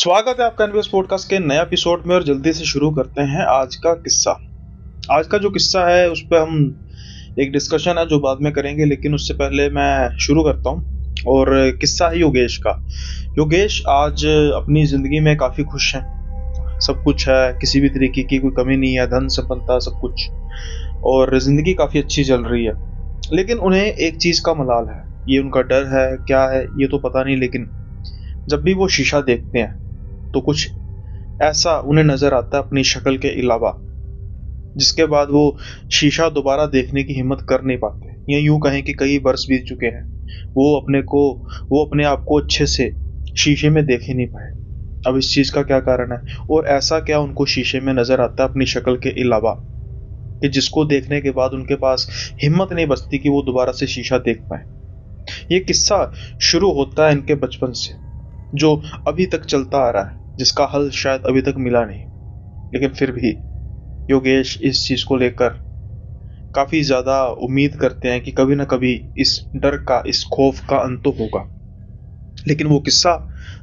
स्वागत है आपका एनबीएस पॉडकास्ट के नया एपिसोड में और जल्दी से शुरू करते हैं आज का किस्सा। आज का जो किस्सा है उस पर हम एक डिस्कशन है जो बाद में करेंगे, लेकिन उससे पहले मैं शुरू करता हूँ। और किस्सा है योगेश का। योगेश आज अपनी ज़िंदगी में काफ़ी खुश हैं, सब कुछ है, किसी भी तरीके की कोई कमी नहीं है, धन संपन्नता सब कुछ, और ज़िंदगी काफ़ी अच्छी चल रही है। लेकिन उन्हें एक चीज़ का मलाल है, ये उनका डर है, क्या है ये तो पता नहीं, लेकिन जब भी वो शीशा देखते हैं तो कुछ ऐसा उन्हें नजर आता है अपनी शक्ल के अलावा, जिसके बाद वो शीशा दोबारा देखने की हिम्मत कर नहीं पाते। या यूं कहें कि कई वर्ष बीत चुके हैं, वो अपने आप को अच्छे से शीशे में देख ही नहीं पाए। अब इस चीज का क्या कारण है और ऐसा क्या उनको शीशे में नजर आता है अपनी शक्ल के अलावा कि जिसको देखने के बाद उनके पास हिम्मत नहीं बचती कि वो दोबारा से शीशा देख पाए। ये किस्सा शुरू होता है इनके बचपन से, जो अभी तक चलता आ रहा है, जिसका हल शायद अभी तक मिला नहीं। लेकिन फिर भी योगेश इस चीज को लेकर काफी ज्यादा उम्मीद करते हैं कि कभी ना कभी इस डर का, इस खौफ का अंत तो होगा। लेकिन वो किस्सा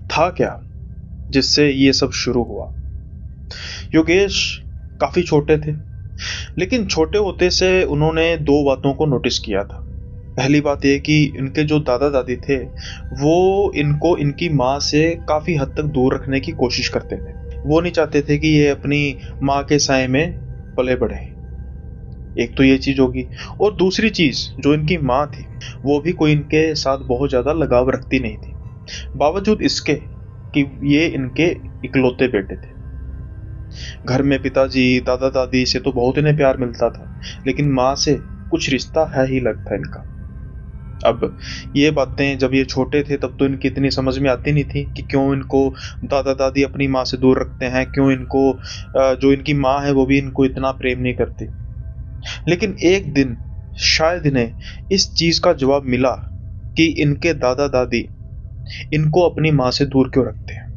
था क्या जिससे ये सब शुरू हुआ? योगेश काफी छोटे थे, लेकिन छोटे होते से उन्होंने दो बातों को नोटिस किया था। पहली बात ये कि इनके जो दादा दादी थे वो इनको इनकी माँ से काफ़ी हद तक दूर रखने की कोशिश करते थे। वो नहीं चाहते थे कि ये अपनी माँ के साए में पले बढ़े। एक तो ये चीज़ होगी, और दूसरी चीज़ जो इनकी माँ थी वो भी कोई इनके साथ बहुत ज़्यादा लगाव रखती नहीं थी, बावजूद इसके कि ये इनके इकलौते बेटे थे। घर में पिताजी दादा दादी से तो बहुत इन्हें प्यार मिलता था, लेकिन माँ से कुछ रिश्ता है ही लगता इनका। अब ये बातें जब ये छोटे थे तब तो इनकी इतनी समझ में आती नहीं थी कि क्यों इनको दादा दादी अपनी माँ से दूर रखते हैं, क्यों इनको जो इनकी माँ है वो भी इनको इतना प्रेम नहीं करती। लेकिन एक दिन शायद इन्हें इस चीज का जवाब मिला कि इनके दादा दादी इनको अपनी माँ से दूर क्यों रखते हैं।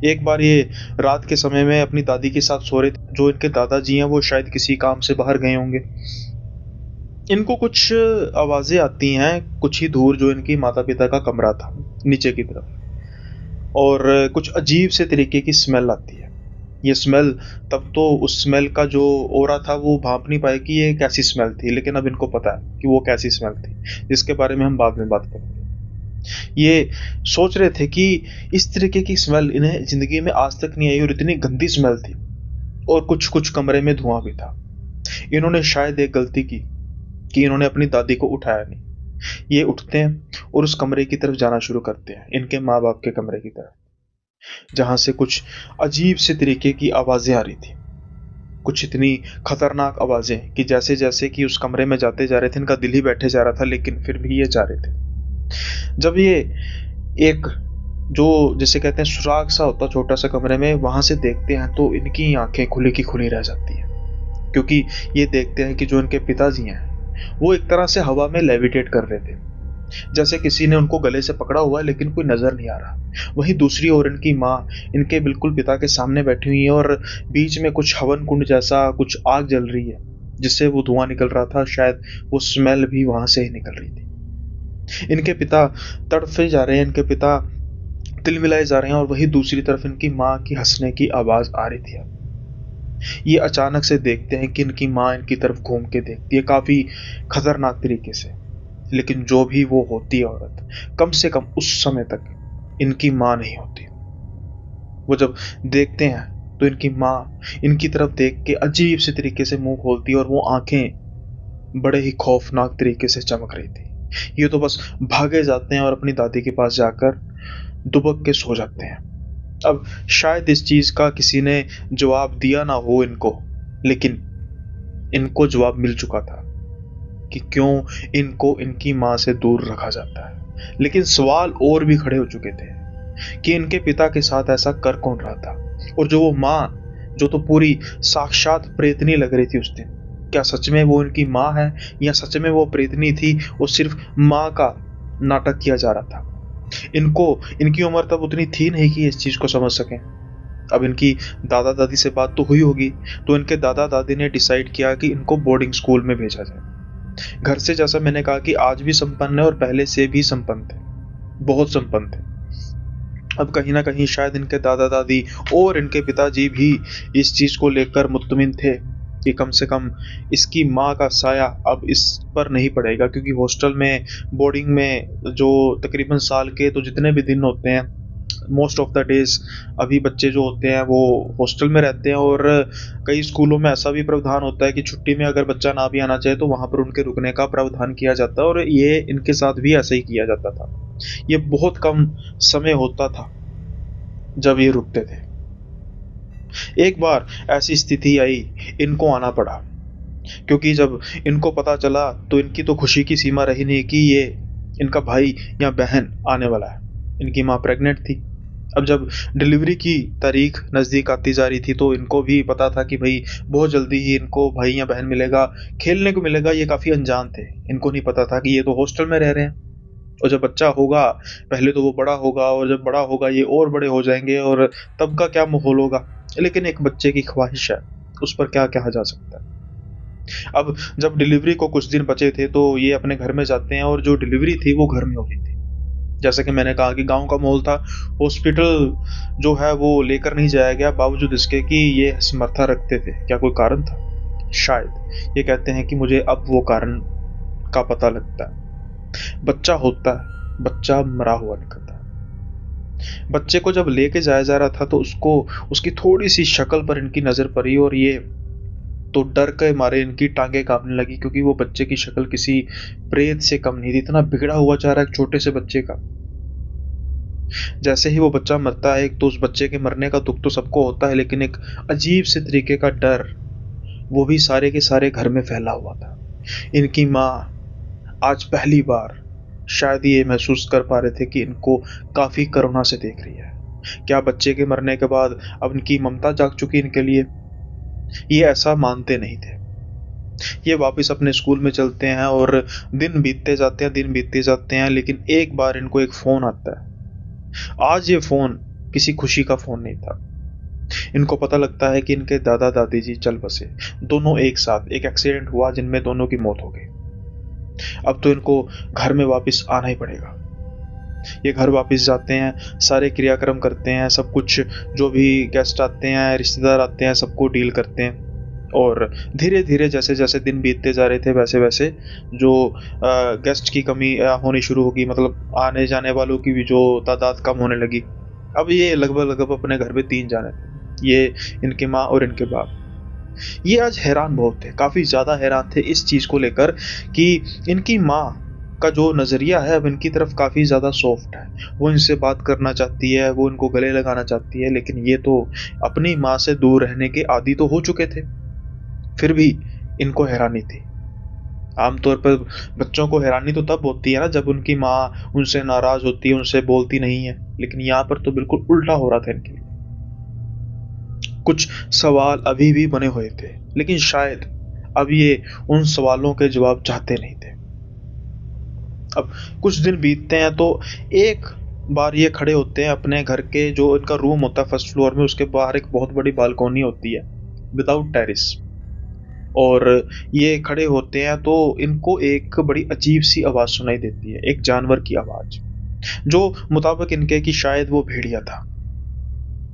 एक बार ये रात के समय में अपनी दादी के साथ सो रहे थे। जो इनके दादाजी हैं वो शायद किसी काम से बाहर गए होंगे। इनको कुछ आवाज़ें आती हैं कुछ ही दूर, जो इनकी माता पिता का कमरा था नीचे की तरफ, और कुछ अजीब से तरीके की स्मेल आती है। ये स्मेल, तब तो उस स्मेल का जो ओरा था वो भांप नहीं पाए कि ये कैसी स्मेल थी, लेकिन अब इनको पता है कि वो कैसी स्मेल थी, जिसके बारे में हम बाद में बात करेंगे। ये सोच रहे थे कि इस तरीके की स्मेल इन्हें जिंदगी में आज तक नहीं आई, और इतनी गंदी स्मेल थी, और कुछ कुछ कमरे में धुआं भी था। इन्होंने शायद एक गलती की कि इन्होंने अपनी दादी को उठाया नहीं। ये उठते हैं और उस कमरे की तरफ जाना शुरू करते हैं, इनके माँ बाप के कमरे की तरफ, जहां से कुछ अजीब से तरीके की आवाजें आ रही थी। कुछ इतनी खतरनाक आवाजें कि जैसे जैसे कि उस कमरे में जाते जा रहे थे इनका दिल ही बैठे जा रहा था, लेकिन फिर भी ये जा रहे थे। जब ये एक, जो जिसे कहते हैं सुराग सा होता छोटा सा कमरे में, वहां से देखते हैं तो इनकी आंखें खुली की खुली रह जाती हैं, क्योंकि ये देखते हैं कि जो इनके पिताजी हैं वो एक तरह से हवा में लेविटेट कर रहे थे, जैसे किसी ने उनको गले से पकड़ा हुआ है लेकिन कोई नजर नहीं आ रहा। वहीं दूसरी ओर इनकी माँ इनके बिल्कुल पिता के सामने बैठी हुई है, और बीच में कुछ हवन कुंड जैसा कुछ आग जल रही है, जिससे वो धुआं निकल रहा था। शायद वो स्मेल भी वहां से ही निकल रही थी। इनके पिता तड़फे जा रहे हैं, इनके पिता तिलमिलाए जा रहे हैं, और वहीं दूसरी तरफ इनकी माँ की हंसने की आवाज आ रही थी। ये अचानक से देखते हैं कि इनकी माँ इनकी तरफ घूम के देखती है काफी खतरनाक तरीके से। लेकिन जो भी वो होती है औरत, कम से कम उस समय तक इनकी माँ नहीं होती। वो जब देखते हैं तो इनकी माँ इनकी तरफ देख के अजीब से तरीके से मुंह खोलती है, और वो आंखें बड़े ही खौफनाक तरीके से चमक रही थी। ये तो बस भागे जाते हैं और अपनी दादी के पास जाकर दुबक के सो जाते हैं। अब शायद इस चीज का किसी ने जवाब दिया ना हो इनको, लेकिन इनको जवाब मिल चुका था कि क्यों इनको इनकी माँ से दूर रखा जाता है। लेकिन सवाल और भी खड़े हो चुके थे कि इनके पिता के साथ ऐसा कर कौन रहा था, और जो वो माँ, जो तो पूरी साक्षात प्रेतनी लग रही थी उस दिन, क्या सच में वो इनकी माँ है या सच में वो प्रेतनी थी और सिर्फ माँ का नाटक किया जा रहा था। इनको, इनकी उम्र तब उतनी थी नहीं कि इस चीज को समझ सकें। अब इनकी दादा दादी से बात तो हुई होगी, तो इनके दादा दादी ने डिसाइड किया कि इनको बोर्डिंग स्कूल में भेजा जाए। घर से, जैसा मैंने कहा कि आज भी संपन्न है और पहले से भी संपन्न थे, बहुत संपन्न थे। अब कहीं न कहीं शायद इनके दादा-दादी और इनके पिताजी भी इस चीज़ को लेकर मुत्तमिन थे कि कम से कम इसकी माँ का साया अब इस पर नहीं पड़ेगा, क्योंकि हॉस्टल में, बोर्डिंग में जो तकरीबन साल के तो जितने भी दिन होते हैं, मोस्ट ऑफ द डेज़ अभी बच्चे जो होते हैं वो हॉस्टल में रहते हैं। और कई स्कूलों में ऐसा भी प्रावधान होता है कि छुट्टी में अगर बच्चा ना भी आना चाहे तो वहाँ पर उनके रुकने का प्रावधान किया जाता है, और ये इनके साथ भी ऐसा ही किया जाता था। ये बहुत कम समय होता था जब ये रुकते थे। एक बार ऐसी स्थिति आई, इनको आना पड़ा, क्योंकि जब इनको पता चला तो इनकी तो खुशी की सीमा रही नहीं कि ये इनका भाई या बहन आने वाला है। इनकी माँ प्रेग्नेंट थी। अब जब डिलीवरी की तारीख नज़दीक आती जा रही थी तो इनको भी पता था कि भाई बहुत जल्दी ही इनको भाई या बहन मिलेगा, खेलने को मिलेगा। ये काफ़ी अनजान थे। इनको नहीं पता था कि ये तो हॉस्टल में रह रहे हैं, और जब बच्चा होगा पहले तो वो बड़ा होगा, और जब बड़ा होगा ये और बड़े हो जाएँगे, और तब का क्या माहौल होगा। लेकिन एक बच्चे की ख्वाहिश है, उस पर क्या कहा जा सकता है। अब जब डिलीवरी को कुछ दिन बचे थे तो ये अपने घर में जाते हैं, और जो डिलीवरी थी वो घर में हो रही थी। जैसा कि मैंने कहा कि गाँव का माहौल था, हॉस्पिटल जो है वो लेकर नहीं जाया गया, बावजूद इसके कि ये समर्था रखते थे। क्या कोई कारण था? शायद। ये कहते हैं कि मुझे अब वो कारण का पता लगता है। बच्चा होता है, बच्चा मरा हुआ निकलता है। बच्चे को जब लेके जाया जा रहा था तो उसको, उसकी थोड़ी सी शक्ल पर इनकी नजर पड़ी, और ये तो डर के मारे इनकी टांगे कांपने लगी, क्योंकि वो बच्चे की शक्ल किसी प्रेत से कम नहीं थी। इतना बिगड़ा हुआ चेहरा एक छोटे से बच्चे का। जैसे ही वो बच्चा मरता है, एक तो उस बच्चे के मरने का दुख तो सबको होता है, लेकिन एक अजीब से तरीके का डर वो भी सारे के सारे घर में फैला हुआ था। इनकी माँ आज पहली बार शायद ये महसूस कर पा रहे थे कि इनको काफ़ी करुणा से देख रही है। क्या बच्चे के मरने के बाद अब इनकी ममता जाग चुकी इनके लिए? ये ऐसा मानते नहीं थे। ये वापस अपने स्कूल में चलते हैं, और दिन बीतते जाते हैं, दिन बीतते जाते हैं, लेकिन एक बार इनको एक फ़ोन आता है। आज ये फ़ोन किसी खुशी का फ़ोन नहीं था। इनको पता लगता है कि इनके दादा-दादी जी चल बसे, दोनों एक साथ। एक एक्सीडेंट हुआ जिनमें दोनों की मौत हो गई। अब तो इनको घर में वापस आना ही पड़ेगा। ये घर वापस जाते हैं, सारे क्रियाक्रम करते हैं, सब कुछ, जो भी गेस्ट आते हैं, रिश्तेदार आते हैं, सबको डील करते हैं। और धीरे-धीरे जैसे-जैसे दिन बीतते जा रहे थे, वैसे-वैसे जो गेस्ट की कमी होनी शुरू होगी, मतलब आने-जाने वालों की भी जो तादाद कम होने लगी। अब ये लगभग-लगभग अपने घर में 3 जाने थे। ये, इनकी माँ और इनके बाप। ये आज हैरान बहुत थे, काफ़ी ज़्यादा हैरान थे इस चीज़ को लेकर कि इनकी माँ का जो नज़रिया है अब इनकी तरफ काफ़ी ज़्यादा सॉफ्ट है। वो इनसे बात करना चाहती है, वो इनको गले लगाना चाहती है, लेकिन ये तो अपनी माँ से दूर रहने के आदी तो हो चुके थे। फिर भी इनको हैरानी थी। आमतौर पर बच्चों को हैरानी तो तब होती है ना जब उनकी माँ उनसे नाराज़ होती है, उनसे बोलती नहीं है, लेकिन यहाँ पर तो बिल्कुल उल्टा हो रहा था इनके लिए। कुछ सवाल अभी भी बने हुए थे, लेकिन शायद अब ये उन सवालों के जवाब चाहते नहीं थे। अब कुछ दिन बीतते हैं तो एक बार ये खड़े होते हैं अपने घर के, जो इनका रूम होता है फर्स्ट फ्लोर में, उसके बाहर एक बहुत बड़ी बालकनी होती है विदाउट टेरेस। और ये खड़े होते हैं तो इनको एक बड़ी अजीब सी आवाज़ सुनाई देती है, एक जानवर की आवाज़, जो मुताबिक इनके कि शायद वो भेड़िया था।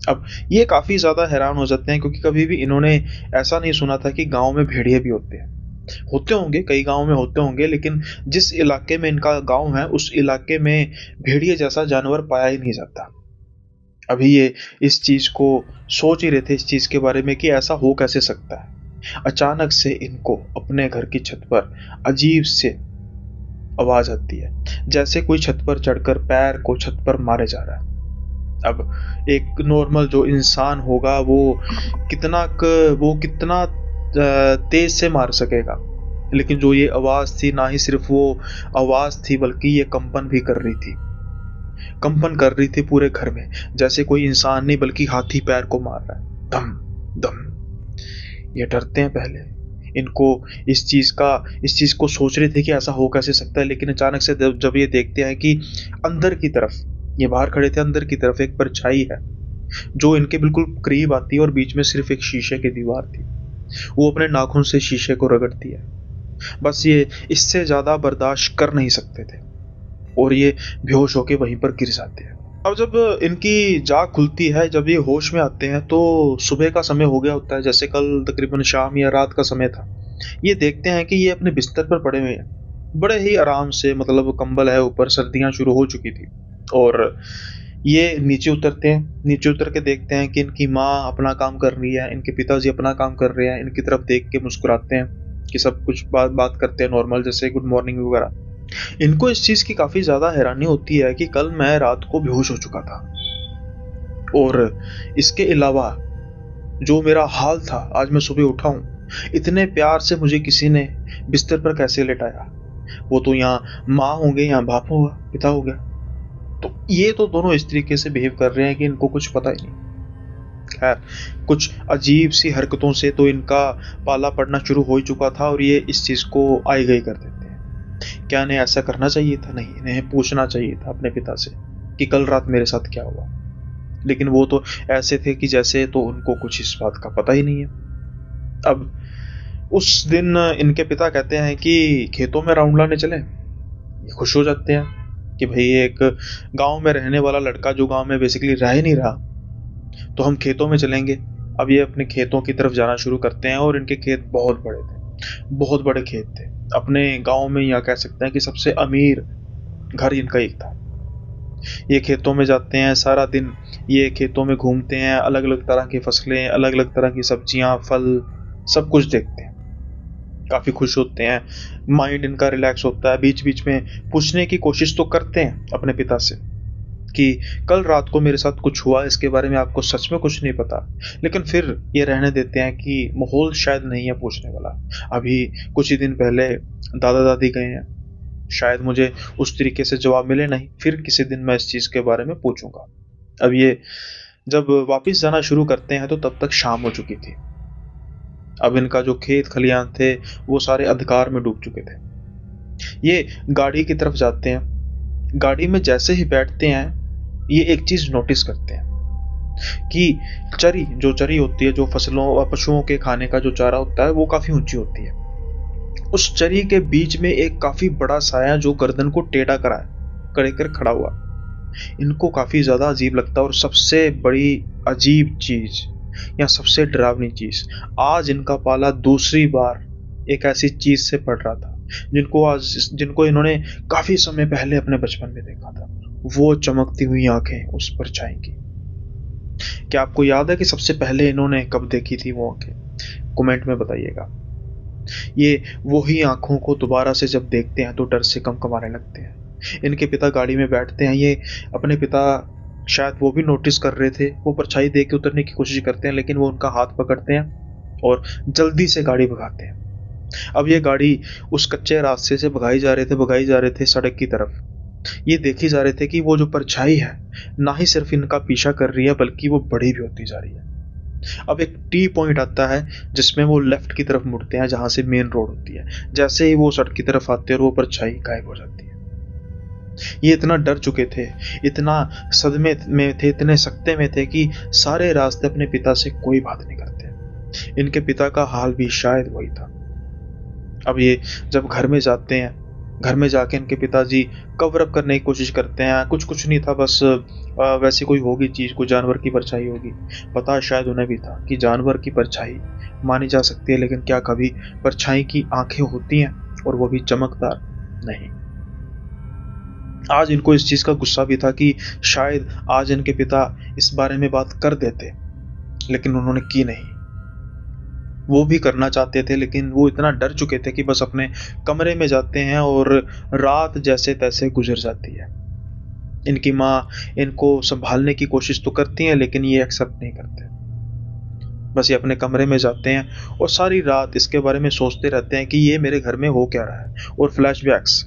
अब ये काफ़ी ज़्यादा हैरान हो जाते हैं, क्योंकि कभी भी इन्होंने ऐसा नहीं सुना था कि गाँव में भेड़िए भी होते हैं। होते होंगे, कई गाँव में होते होंगे, लेकिन जिस इलाके में इनका गाँव है, उस इलाके में भेड़िए जैसा जानवर पाया ही नहीं जाता। अभी ये इस चीज़ को सोच ही रहे थे, इस चीज़ के बारे में कि ऐसा हो कैसे सकता है। अचानक से इनको अपने घर की छत पर अजीब से आवाज़ आती है, जैसे कोई छत पर चढ़कर पैर को छत पर मारे जा रहा है। अब एक नॉर्मल जो इंसान होगा वो कितना तेज से मार सकेगा, लेकिन जो ये आवाज़ थी, ना ही सिर्फ वो आवाज़ थी बल्कि ये कंपन भी कर रही थी। कंपन कर रही थी पूरे घर में, जैसे कोई इंसान नहीं बल्कि हाथी पैर को मार रहा है। धम धम। ये डरते हैं पहले, इनको इस चीज़ को सोच रहे थे कि ऐसा हो कैसे सकता है, लेकिन अचानक से जब ये देखते हैं कि अंदर की तरफ, ये बाहर खड़े थे, अंदर की तरफ एक परछाई है जो इनके बिल्कुल करीब आती है, और बीच में सिर्फ एक शीशे की दीवार थी। वो अपने नाखून से शीशे को रगड़ती है। बस ये इससे ज़्यादा बर्दाश्त कर नहीं सकते थे, और ये बेहोश होके वहीं पर गिर जाते हैं। अब जब इनकी जाग खुलती है, जब ये होश में आते हैं तो सुबह का समय हो गया होता है, जैसे कल तकरीबन शाम या रात का समय था। ये देखते हैं कि ये अपने बिस्तर पर पड़े हुए हैं, बड़े ही आराम से, मतलब कंबल है ऊपर, सर्दियाँ शुरू हो चुकी थी। और ये नीचे उतरते हैं, नीचे उतर के देखते हैं कि इनकी माँ अपना काम कर रही है, इनके पिताजी अपना काम कर रहे हैं, इनकी तरफ देख के मुस्कुराते हैं कि सब कुछ बात बात करते हैं नॉर्मल, जैसे गुड मॉर्निंग वगैरह। इनको इस चीज़ की काफ़ी ज़्यादा हैरानी होती है कि कल मैं रात को बेहोश हो चुका था, और इसके अलावा जो मेरा हाल था, आज मैं सुबह उठा हूँ, इतने प्यार से मुझे किसी ने बिस्तर पर कैसे लेटाया? वो तो यहाँ माँ होंगे या बाप होगा, पिता हो गया। तो ये तो दोनों इस तरीके से बिहेव कर रहे हैं कि इनको कुछ पता ही नहीं। खैर, कुछ अजीब सी हरकतों से तो इनका पाला पड़ना शुरू हो ही चुका था, और ये इस चीज़ को आई गई कर देते हैं। क्या इन्हें ऐसा करना चाहिए था? नहीं, इन्हें पूछना चाहिए था अपने पिता से कि कल रात मेरे साथ क्या हुआ। लेकिन वो तो ऐसे थे कि जैसे तो उनको कुछ इस बात का पता ही नहीं है। अब उस दिन इनके पिता कहते हैं कि खेतों में राउंड लाने चलें। ये खुश हो जाते हैं कि भई एक गाँव में रहने वाला लड़का जो गाँव में बेसिकली रह ही नहीं रहा, तो हम खेतों में चलेंगे। अब ये अपने खेतों की तरफ जाना शुरू करते हैं, और इनके खेत बहुत बड़े थे, बहुत बड़े खेत थे। अपने गाँव में या कह सकते हैं कि सबसे अमीर घर इनका एक था। ये खेतों में जाते हैं, सारा दिन ये खेतों में घूमते हैं, अलग-अलग तरह की फसलें, अलग-अलग तरह की सब्जियाँ, फल, सब कुछ देखते हैं। काफ़ी खुश होते हैं, माइंड इनका रिलैक्स होता है। बीच-बीच में पूछने की कोशिश तो करते हैं अपने पिता से कि कल रात को मेरे साथ कुछ हुआ, इसके बारे में आपको सच में कुछ नहीं पता। लेकिन फिर ये रहने देते हैं कि माहौल शायद नहीं है पूछने वाला। अभी कुछ ही दिन पहले दादा-दादी गए हैं, शायद मुझे उस तरीके से जवाब मिले नहीं, फिर किसी दिन मैं इस चीज़ के बारे में पूछूँगा। अब ये जब वापस जाना शुरू करते हैं तो तब तक शाम हो चुकी थी। अब इनका जो खेत खलियान थे, वो सारे अंधकार में डूब चुके थे। ये गाड़ी की तरफ जाते हैं। गाड़ी में जैसे ही बैठते हैं, ये एक चीज़ नोटिस करते हैं कि चरी होती है, जो फसलों व पशुओं के खाने का जो चारा होता है, वो काफ़ी ऊँची होती है। उस चरी के बीच में एक काफ़ी बड़ा साया जो गर्दन को टेढ़ा करे कर खड़ा हुआ। इनको काफ़ी ज़्यादा अजीब लगता है, और सबसे बड़ी अजीब चीज़ या सबसे डरावनी चीज़, आज इनका पाला दूसरी बार एक ऐसी चीज़ से पड़ रहा था, जिनको इन्होंने काफ़ी समय पहले अपने बचपन में देखा था। वो चमकती हुई आँखें उस परछाई की। क्या आपको याद है कि सबसे पहले इन्होंने कब देखी थी वो आँखें? कमेंट में बताइएगा। ये वही आँखों को दोबारा से जब देखते हैं तो डर से कँपकँपाने लगते हैं। इनके पिता गाड़ी में बैठते हैं, ये अपने पिता शायद वो भी नोटिस कर रहे थे, वो परछाई देख के उतरने की कोशिश करते हैं, लेकिन वो उनका हाथ पकड़ते हैं और जल्दी से गाड़ी भगाते हैं। अब ये गाड़ी उस कच्चे रास्ते से भगाई जा रहे थे सड़क की तरफ। ये देखे जा रहे थे कि वो जो परछाई है, ना ही सिर्फ इनका पीछा कर रही है, बल्कि वो बड़ी भी होती जा रही है। अब एक टी पॉइंट आता है जिसमें वो लेफ्ट की तरफ मुड़ते हैं, जहाँ से मेन रोड होती है। जैसे ही वो सड़क की तरफ आते हैं और वो परछाई गायब हो जाती है। ये इतना डर चुके थे, इतना सदमे में थे, इतने सकते में थे कि सारे रास्ते अपने पिता से कोई बात नहीं करते। इनके पिता का हाल भी शायद वही था। अब ये जब घर में जाते हैं, घर में जाके इनके पिताजी कवर अप करने की कोशिश करते हैं, कुछ नहीं था, बस वैसी कोई होगी चीज़, कोई जानवर की परछाई होगी। पता शायद उन्हें भी था कि जानवर की परछाई मानी जा सकती है, लेकिन क्या कभी परछाई की आंखें होती हैं, और वो भी चमकदार? नहीं। आज इनको इस चीज़ का गुस्सा भी था कि शायद आज इनके पिता इस बारे में बात कर देते, लेकिन उन्होंने की नहीं। वो भी करना चाहते थे, लेकिन वो इतना डर चुके थे कि बस अपने कमरे में जाते हैं, और रात जैसे-तैसे गुज़र जाती है। इनकी माँ इनको सँभालने की कोशिश तो करती हैं, लेकिन ये एक्सेप्ट नहीं करते। बस ये अपने कमरे में जाते हैं और सारी रात इसके बारे में सोचते रहते हैं कि ये मेरे घर में हो क्या रहा है, और फ्लैशबैक्स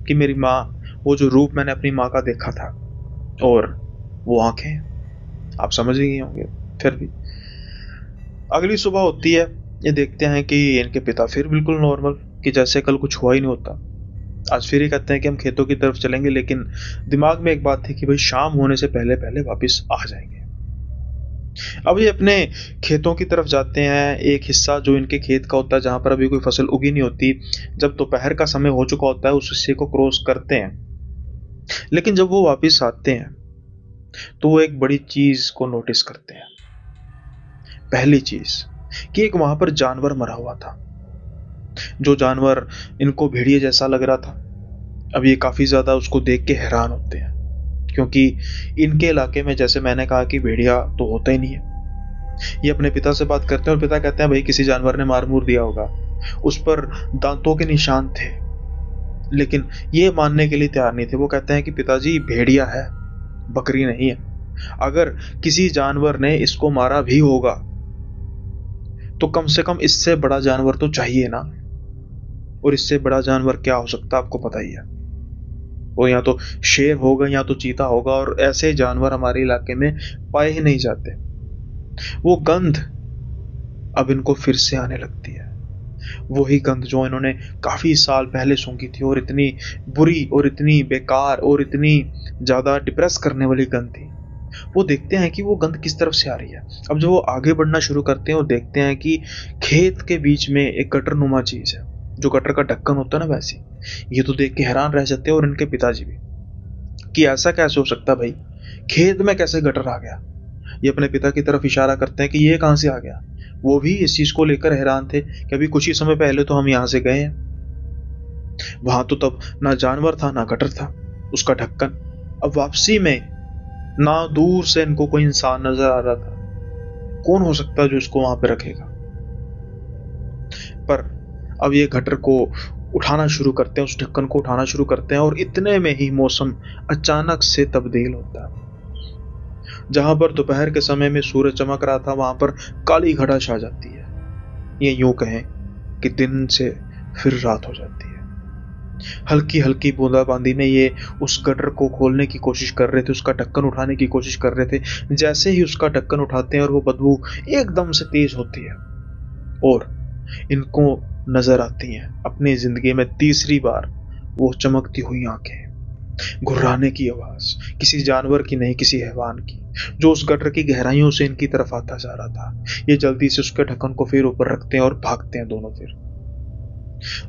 कि मेरी माँ, वो जो रूप मैंने अपनी माँ का देखा था, और वो आँखें, आप समझ ही गए होंगे। फिर भी अगली सुबह होती है, ये देखते हैं कि इनके पिता फिर बिल्कुल नॉर्मल, कि जैसे कल कुछ हुआ ही नहीं होता। आज फिर ये कहते हैं कि हम खेतों की तरफ चलेंगे, लेकिन दिमाग में एक बात थी कि भाई शाम होने से पहले वापस आ जाएंगे। अब ये अपने खेतों की तरफ जाते हैं। एक हिस्सा जो इनके खेत का होता है, जहाँ पर अभी कोई फसल उगी नहीं होती, जब दोपहर का समय हो चुका होता है, उस हिस्से को क्रॉस करते हैं। लेकिन जब वो वापस आते हैं तो वो एक बड़ी चीज को नोटिस करते हैं। पहली चीज कि एक वहां पर जानवर मरा हुआ था। जो जानवर इनको भेड़िए जैसा लग रहा था, अब ये काफी ज्यादा उसको देख के हैरान होते हैं, क्योंकि इनके इलाके में, जैसे मैंने कहा, कि भेड़िया तो होता ही नहीं है। ये अपने पिता से बात करते हैं और पिता कहते हैं भाई किसी जानवर ने मार मूर दिया होगा, उस पर दांतों के निशान थे। लेकिन ये मानने के लिए तैयार नहीं थे। वो कहते हैं कि पिताजी भेड़िया है, बकरी नहीं है। अगर किसी जानवर ने इसको मारा भी होगा तो कम से कम इससे बड़ा जानवर तो चाहिए ना। और इससे बड़ा जानवर क्या हो सकता है आपको पता ही है। वो या तो शेर होगा या तो चीता होगा, और ऐसे जानवर हमारे इलाके में पाए ही नहीं जाते। वो गंध अब इनको फिर से आने लगती है, वही गंध जो इन्होंने काफी साल पहले सूंघी थी, और इतनी बुरी और इतनी बेकार और इतनी ज्यादा डिप्रेस करने वाली गंध थी। वो देखते हैं कि वो गंध किस तरफ से आ रही है। अब जब वो आगे बढ़ना शुरू करते हैं, वो देखते हैं कि खेत के बीच में एक गटर नुमा चीज है, जो गटर का ढक्कन होता है ना, वैसी। ये तो देख के हैरान रह जाते हैं, और इनके पिताजी भी, कि ऐसा कैसे हो सकता भाई, खेत में कैसे गटर आ गया। ये अपने पिता की तरफ इशारा करते हैं कि ये कहां से आ गया। वो भी इस चीज को लेकर हैरान थे कि अभी कुछ ही समय पहले तो हम यहां से गए हैं। वहां तो तब ना जानवर था ना गटर था, उसका ढक्कन। अब वापसी में ना दूर से इनको कोई इंसान नजर आ रहा था। कौन हो सकता है जो इसको वहां पे रखेगा। पर अब ये गटर को उठाना शुरू करते हैं, उस ढक्कन को उठाना शुरू करते हैं, और इतने में ही मौसम अचानक से तब्दील होता है। जहां पर दोपहर के समय में सूरज चमक रहा था, वहां पर काली घटा छा जाती है। ये यूं कहें कि दिन से फिर रात हो जाती है। हल्की हल्की बूंदाबांदी में ये उस गटर को खोलने की कोशिश कर रहे थे, उसका ढक्कन उठाने की कोशिश कर रहे थे। जैसे ही उसका ढक्कन उठाते हैं और वो बदबू एकदम से तेज होती है, और इनको नजर आती हैं अपनी जिंदगी में तीसरी बार वो चमकती हुई आंखें, घुर्राने की आवाज, किसी जानवर की नहीं, किसी हैवान की, जो उस गटर की गहराइयों से इनकी तरफ आता जा रहा था। ये जल्दी से उसके ढक्कन को फिर ऊपर रखते हैं और भागते हैं दोनों। फिर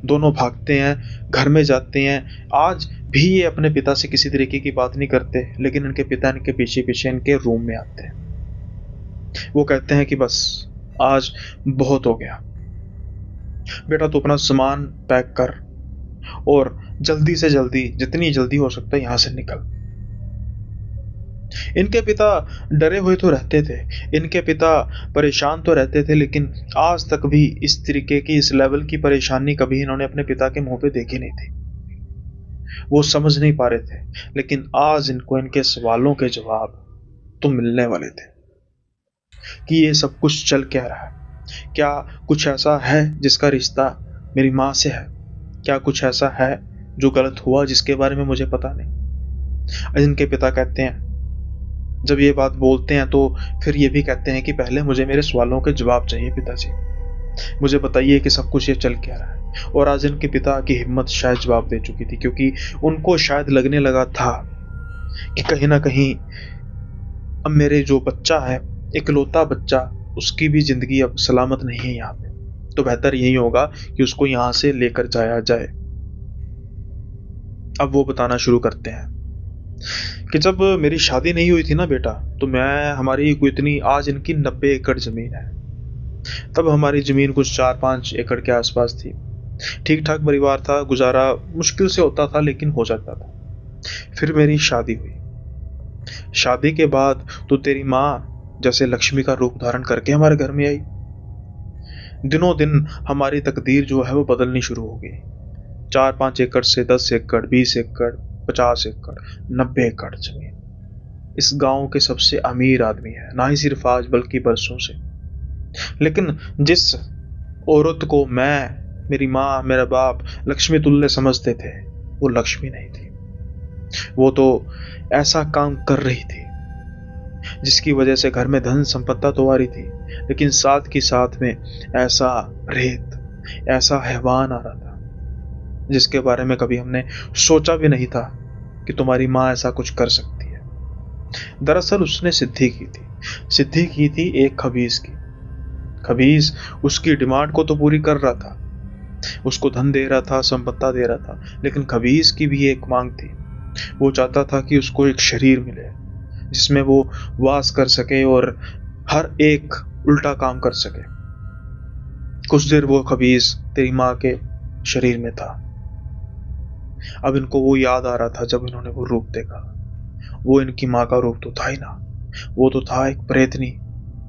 दोनों भागते हैं, घर में जाते हैं। आज भी ये अपने पिता से किसी तरीके की बात नहीं करते, लेकिन इनके पिता इनके पीछे पीछे इनके रूम में आते हैं। वो कहते हैं कि बस आज बहुत हो गया बेटा, तू अपना सामान पैक कर और जल्दी से जल्दी, जितनी जल्दी हो सकता है, यहां से निकल। इनके पिता डरे हुए तो रहते थे, इनके पिता परेशान तो रहते थे, लेकिन आज तक भी इस तरीके की, इस लेवल की परेशानी कभी इन्होंने अपने पिता के मुंह पे देखी नहीं थी। वो समझ नहीं पा रहे थे, लेकिन आज इनको इनके सवालों के जवाब तो मिलने वाले थे कि ये सब कुछ चल क्या रहा है। क्या कुछ ऐसा है जिसका रिश्ता मेरी माँ से है? क्या कुछ ऐसा है जो गलत हुआ जिसके बारे में मुझे पता नहीं? इनके पिता कहते हैं, जब ये बात बोलते हैं तो फिर ये भी कहते हैं कि पहले मुझे मेरे सवालों के जवाब चाहिए पिताजी, मुझे बताइए कि सब कुछ ये चल क्या रहा है। और आज इनके पिता की हिम्मत शायद जवाब दे चुकी थी, क्योंकि उनको शायद लगने लगा था कि कहीं ना कहीं अब मेरे जो बच्चा है, इकलौता बच्चा, उसकी भी जिंदगी अब सलामत नहीं है यहाँ पे। तो बेहतर यही होगा कि उसको यहाँ से लेकर जाया जाए। अब वो बताना शुरू करते हैं कि जब मेरी शादी नहीं हुई थी ना बेटा, तो हमारी कोई इतनी, आज इनकी 90 एकड़ जमीन है। तब हमारी जमीन कुछ 4-5 एकड़ के आसपास थी। ठीक ठाक परिवार था, गुजारा मुश्किल से होता था लेकिन हो जाता था। फिर मेरी शादी हुई। शादी के बाद तो तेरी माँ जैसे लक्ष्मी का रूप धारण करके हमारे घर में आई। दिनों दिन हमारी तकदीर जो है वो बदलनी शुरू हो गई। 4-5 एकड़ से 10 एकड़, 20 एकड़, 50 एकड़, 90 एकड़ जमीन। इस गांव के सबसे अमीर आदमी है, ना ही सिर्फ आज बल्कि बरसों से। लेकिन जिस औरत को मैं, मेरी माँ, मेरा बाप लक्ष्मी तुल्य समझते थे, वो लक्ष्मी नहीं थी। वो तो ऐसा काम कर रही थी जिसकी वजह से घर में धन संपत्ता तो आ रही थी, लेकिन साथ की साथ में ऐसा प्रेत, ऐसा हैवान आ रहा था जिसके बारे में कभी हमने सोचा भी नहीं था कि तुम्हारी माँ ऐसा कुछ कर सकती है। दरअसल उसने सिद्धि की थी एक खबीज की। खबीज उसकी डिमांड को तो पूरी कर रहा था, उसको धन दे रहा था, संपत्ता दे रहा था, लेकिन खबीज की भी एक मांग थी। वो चाहता था कि उसको एक शरीर मिले, जिसमें वो वास कर सके और हर एक उल्टा काम कर सके। कुछ देर वो खबीज तेरी माँ के शरीर में था। अब इनको वो याद आ रहा था जब इन्होंने वो रूप देखा। वो इनकी माँ का रूप तो था ही ना, वो तो था एक प्रेतनी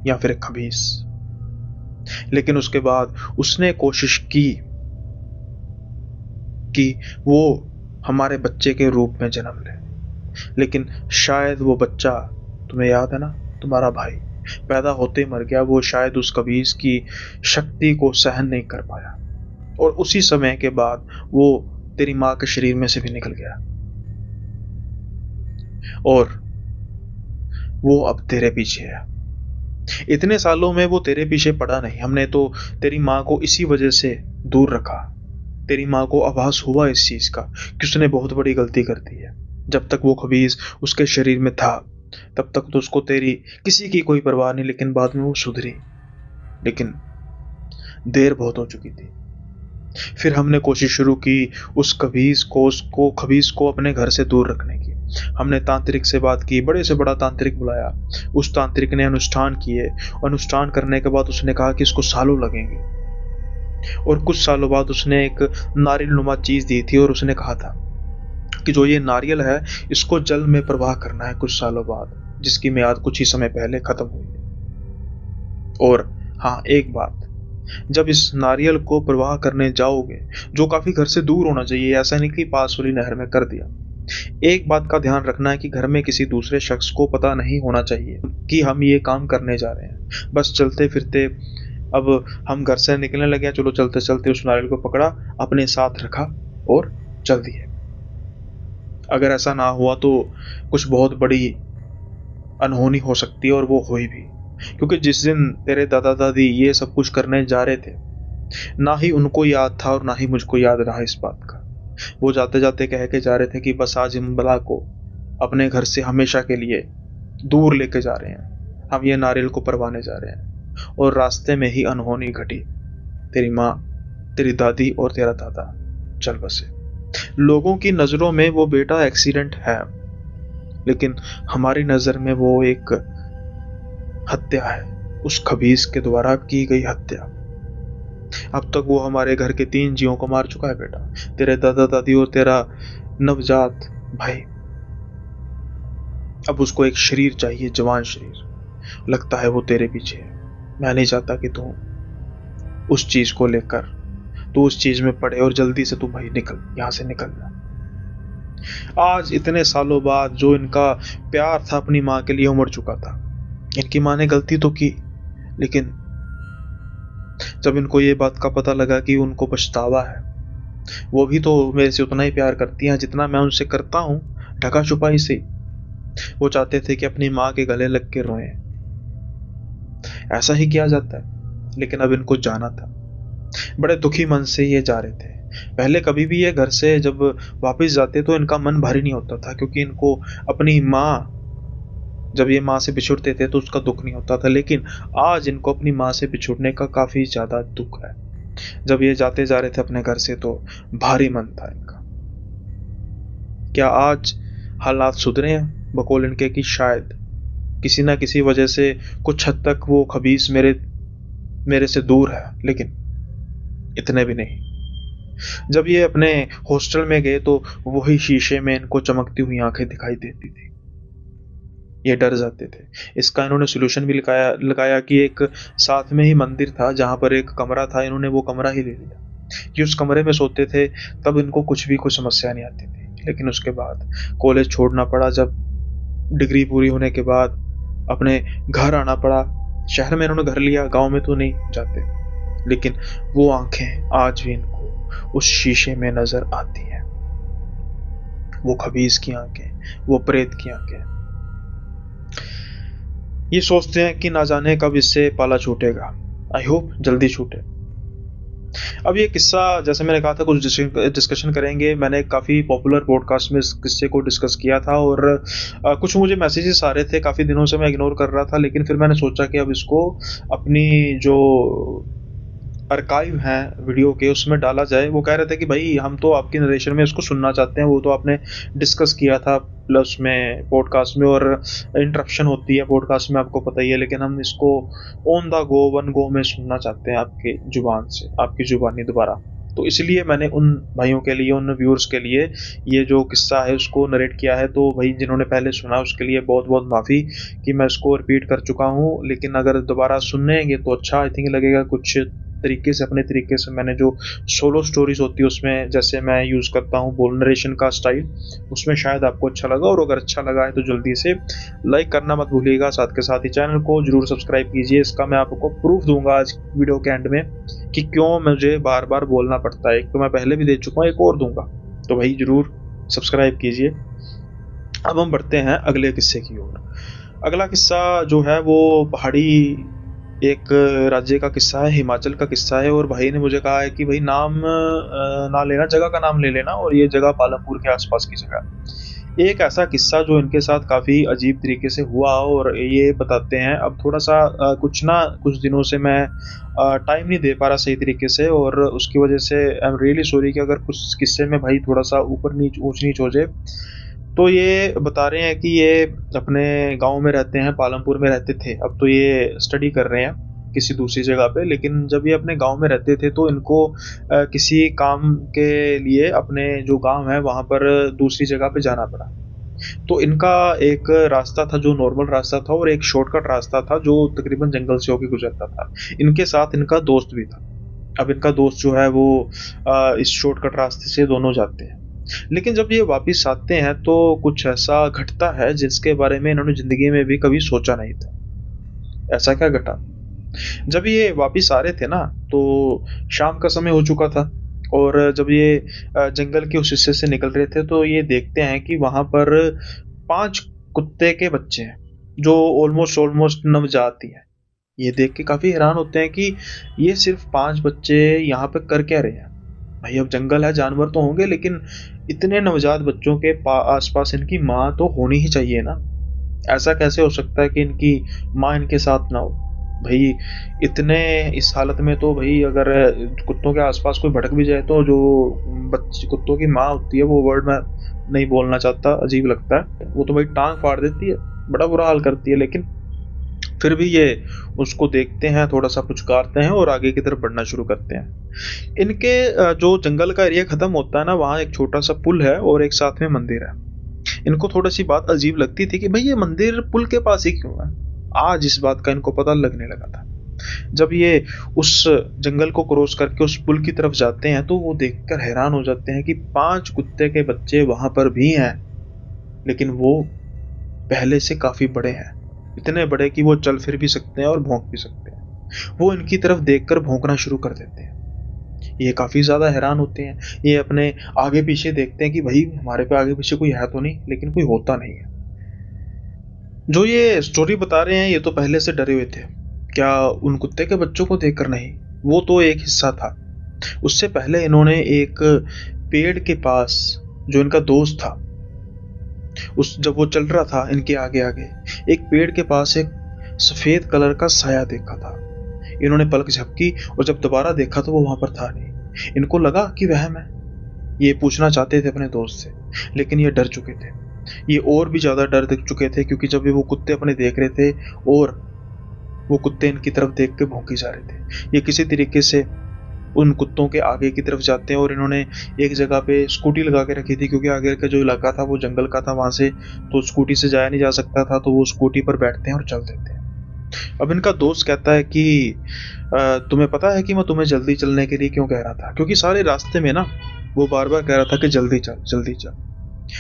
या फिर एक खबीस। लेकिन उसके बाद उसने कोशिश की कि वो हमारे बच्चे के रूप में जन्म ले, लेकिन शायद वो बच्चा, तुम्हें याद है ना, तुम्हारा भाई पैदा होते ही मर गया। वो शायद उस कबीज की शक्ति को सहन नहीं कर पाया और उसी समय के बाद वो तेरी माँ के शरीर में से भी निकल गया और वो अब तेरे पीछे है। इतने सालों में वो तेरे पीछे पड़ा नहीं। हमने तो तेरी माँ को इसी वजह से दूर रखा। तेरी माँ को आभास हुआ इस चीज का कि उसने बहुत बड़ी गलती कर दी है। जब तक वो खबीज उसके शरीर में था तब तक तो उसको तेरी किसी की कोई परवाह नहीं, लेकिन बाद में वो सुधरी। लेकिन देर बहुत हो चुकी थी। फिर हमने कोशिश शुरू की उसको खबीज को अपने घर से दूर रखने की। हमने तांत्रिक से बात की, बड़े से बड़ा तांत्रिक बुलाया। उस तांत्रिक ने अनुष्ठान किए। अनुष्ठान करने के बाद उसने कहा कि इसको सालों लगेंगे और कुछ सालों बाद उसने एक नारियल नुमा चीज दी थी और उसने कहा था कि जो ये नारियल है इसको जल में प्रवाह करना है कुछ सालों बाद, जिसकी मियाद कुछ ही समय पहले खत्म हुई है। और हाँ, एक बात, जब इस नारियल को प्रवाह करने जाओगे, जो काफी घर से दूर होना चाहिए, ऐसा नहीं कि पास वाली नहर में कर दिया। एक बात का ध्यान रखना है कि घर में किसी दूसरे शख्स को पता नहीं होना चाहिए कि हम ये काम करने जा रहे हैं। बस चलते फिरते अब हम घर से निकलने लगे, चलो चलते चलते उस नारियल को पकड़ा, अपने साथ रखा और चल दिए। अगर ऐसा ना हुआ तो कुछ बहुत बड़ी अनहोनी हो सकती है और वो हुई भी। क्योंकि जिस दिन तेरे दादा दादी ये सब कुछ करने जा रहे थे, ना ही उनको याद था और ना ही मुझको याद रहा इस बात का। वो जाते जाते कह के जा रहे थे कि बस आज इम्बला को अपने घर से हमेशा के लिए दूर लेके जा रहे हैं, हम ये नारियल को परवाने जा रहे हैं। और रास्ते में ही अनहोनी घटी। तेरी माँ, तेरी दादी और तेरा दादा चल बसे। लोगों की नजरों में वो बेटा एक्सीडेंट है, लेकिन हमारी नजर में वो एक हत्या है, उस खबीस के द्वारा की गई हत्या। अब तक वो हमारे घर के 3 जीवों को मार चुका है बेटा, तेरे दादा दादी और तेरा नवजात भाई। अब उसको एक शरीर चाहिए, जवान शरीर। लगता है वो तेरे पीछे है। मैं नहीं चाहता कि तू उस चीज को लेकर तू उस चीज में पड़े और जल्दी से तू भाई निकल, यहां से निकल जा। आज इतने सालों बाद जो इनका प्यार था अपनी माँ के लिए उमड़ चुका था। इनकी माँ ने गलती तो की, लेकिन जब इनको ये बात का पता लगा कि उनको पछतावा है, वो भी तो मेरे से उतना ही प्यार करती हैं जितना मैं उनसे करता हूँ, ढका छुपाई से। वो चाहते थे कि अपनी माँ के गले लग के रोएं। ऐसा ही किया जाता है, लेकिन अब इनको जाना था। बड़े दुखी मन से ये जा रहे थे। पहले कभी भी ये घर से जब वापस जाते तो इनका मन भारी नहीं होता था, क्योंकि इनको अपनी माँ, जब ये माँ से बिछुड़ते थे तो उसका दुख नहीं होता था। लेकिन आज इनको अपनी माँ से बिछुड़ने का काफी ज्यादा दुख है। जब ये जाते जा रहे थे अपने घर से तो भारी मन था इनका। क्या आज हालात सुधरे हैं बकौल इनके कि शायद किसी ना किसी वजह से कुछ हद तक वो खबीस मेरे से दूर है, लेकिन इतने भी नहीं। जब ये अपने हॉस्टल में गए तो वही शीशे में इनको चमकती हुई आंखें दिखाई देती थी। ये डर जाते थे। इसका इन्होंने सोल्यूशन भी लगाया कि एक साथ में ही मंदिर था जहां पर एक कमरा था, इन्होंने वो कमरा ही ले लिया कि उस कमरे में सोते थे। तब इनको कुछ भी कोई समस्या नहीं आती थी। लेकिन उसके बाद कॉलेज छोड़ना पड़ा, जब डिग्री पूरी होने के बाद अपने घर आना पड़ा। शहर में इन्होंने घर लिया, गांव में तो नहीं जाते। लेकिन वो आंखें आज भी इनको उस शीशे में नजर आती हैं। वो खबीस की आंखें, वो प्रेत की आंखें। ये सोचते हैं कि ना जाने कब इससे पाला छूटेगा। आई होप जल्दी छूटे। अब ये किस्सा, जैसे मैंने कहा था, कुछ डिस्कशन करेंगे। मैंने काफ़ी पॉपुलर पॉडकास्ट में इस किस्से को डिस्कस किया था और कुछ मुझे मैसेजेस आ रहे थे, काफ़ी दिनों से मैं इग्नोर कर रहा था। लेकिन फिर मैंने सोचा कि अब इसको अपनी जो आर्काइव हैं वीडियो के उसमें डाला जाए। वो कह रहे थे कि भाई हम तो आपकी नरेशन में इसको सुनना चाहते हैं, वो तो आपने डिस्कस किया था प्लस में पॉडकास्ट में, और इंटरप्शन होती है पॉडकास्ट में आपको पता ही है, लेकिन हम इसको on the go one go में सुनना चाहते हैं आपके जुबान से, आपकी जुबानी दोबारा। तो इसलिए मैंने उन भाइयों के लिए, उन व्यूअर्स के लिए ये जो किस्सा है उसको नरेट किया है। तो भाई जिन्होंने पहले सुना उसके लिए बहुत बहुत माफ़ी कि मैं इसको रिपीट कर चुका हूँ, लेकिन अगर दोबारा सुनेंगे तो अच्छा आई थिंक लगेगा। कुछ तरीके से, अपने तरीके से मैंने जो सोलो स्टोरीज होती है उसमें जैसे मैं यूज़ करता हूँ बोल नरेशन का स्टाइल, उसमें शायद आपको अच्छा लगा। और अगर अच्छा लगा है तो जल्दी से लाइक करना मत भूलिएगा, साथ के साथ ही चैनल को जरूर सब्सक्राइब कीजिए। इसका मैं आपको प्रूफ दूंगा आज वीडियो के एंड में कि क्यों मुझे बार बार बोलना पड़ता है। एक तो मैं पहले भी दे चुका हूँ, एक और दूंगा, तो भाई जरूर सब्सक्राइब कीजिए। अब हम बढ़ते हैं अगले किस्से की ओर। अगला किस्सा जो है वो पहाड़ी एक राज्य का किस्सा है, हिमाचल का किस्सा है। और भाई ने मुझे कहा है कि भाई नाम ना लेना, जगह का नाम ले लेना, और ये जगह पालमपुर के आसपास की जगह। एक ऐसा किस्सा जो इनके साथ काफ़ी अजीब तरीके से हुआ और ये बताते हैं। अब थोड़ा सा कुछ दिनों से मैं टाइम नहीं दे पा रहा सही तरीके से, और उसकी वजह से आई एम रियली सॉरी कि अगर कुछ किस्से में भाई थोड़ा सा ऊपर नीच ऊंच नीच हो जाए। तो ये बता रहे हैं कि ये अपने गांव में रहते हैं, पालमपुर में रहते थे, अब तो ये स्टडी कर रहे हैं किसी दूसरी जगह पे। लेकिन जब ये अपने गांव में रहते थे तो इनको किसी काम के लिए अपने जो गांव है वहां पर दूसरी जगह पे जाना पड़ा। तो इनका एक रास्ता था जो नॉर्मल रास्ता था, और एक शॉर्टकट रास्ता था जो तकरीबन जंगल से होकर गुजरता था। इनके साथ इनका दोस्त भी था। अब इनका दोस्त जो है वो इस शॉर्टकट रास्ते से दोनों जाते हैं। लेकिन जब ये वापिस आते हैं तो कुछ ऐसा घटता है जिसके बारे में इन्होंने ज़िंदगी में भी कभी सोचा नहीं था। ऐसा क्या घटा? जब ये वापिस आ रहे थे ना, तो शाम का समय हो चुका था, और जब ये जंगल के उस हिस्से से निकल रहे थे तो ये देखते हैं कि वहाँ पर 5 कुत्ते के बच्चे हैं, जो ऑलमोस्ट नवजात ही हैं। ये देख के काफ़ी हैरान होते हैं कि ये सिर्फ़ 5 बच्चे यहाँ पे कर क्या रहे हैं? भाई अब जंगल है, जानवर तो होंगे, लेकिन इतने नवजात बच्चों के आसपास इनकी माँ तो होनी ही चाहिए ना। ऐसा कैसे हो सकता है कि इनकी माँ इनके साथ ना हो? भाई इतने इस हालत में तो भाई अगर कुत्तों के आसपास कोई भटक भी जाए तो जो बच्चे कुत्तों की माँ होती है, वो वर्ड मैं नहीं बोलना चाहता, अजीब लगता है, वो तो भाई टांग फाड़ देती है, बड़ा बुरा हाल करती है। लेकिन फिर भी ये उसको देखते हैं, थोड़ा सा पुचकारते हैं और आगे की तरफ बढ़ना शुरू करते हैं। इनके जो जंगल का एरिया खत्म होता है ना, वहाँ एक छोटा सा पुल है और एक साथ में मंदिर है। इनको थोड़ी सी बात अजीब लगती थी कि भाई ये मंदिर पुल के पास ही क्यों है। आज इस बात का इनको पता लगने लगा था। जब ये उस जंगल को क्रॉस करके उस पुल की तरफ जाते हैं तो वो देखकर हैरान हो जाते हैं कि 5 कुत्ते के बच्चे वहां पर भी हैं, लेकिन वो पहले से काफी बड़े हैं। इतने बड़े कि वो चल फिर भी सकते हैं और भौंक भी सकते हैं। वो इनकी तरफ देखकर भौंकना शुरू कर देते हैं। ये काफी ज्यादा हैरान होते हैं। ये अपने आगे पीछे देखते हैं कि भाई हमारे पे आगे पीछे कोई है तो नहीं, लेकिन कोई होता नहीं है। जो ये स्टोरी बता रहे हैं ये तो पहले से डरे हुए थे। क्या उन कुत्ते के बच्चों को देखकर नहीं, वो तो एक हिस्सा था। उससे पहले इन्होंने एक पेड़ के पास, जो इनका दोस्त था, उस जब वो चल रहा था इनके आगे आगे, एक पेड़ के पास एक सफेद कलर का साया देखा था। इन्होंने पलक झपकी और जब दोबारा देखा तो वो वहां पर था नहीं। इनको लगा कि वहम है। ये पूछना चाहते थे अपने दोस्त से, लेकिन ये डर चुके थे। ये और भी ज्यादा डर चुके थे, क्योंकि जब वो कुत्ते अपने देख रहे थे और वो कुत्ते इनकी तरफ देख के भौंके जा रहे थे। ये किसी तरीके से उन कुत्तों के आगे की तरफ जाते हैं, और इन्होंने एक जगह पे स्कूटी लगा के रखी थी, क्योंकि आगे का जो इलाका था वो जंगल का था, वहां से तो स्कूटी से जाया नहीं जा सकता था। तो वो स्कूटी पर बैठते हैं और चल देते हैं। अब इनका दोस्त कहता है कि तुम्हें पता है कि मैं तुम्हें जल्दी चलने के लिए क्यों कह रहा था? क्योंकि सारे रास्ते में ना वो बार बार कह रहा था कि जल्दी चल जल्दी चल।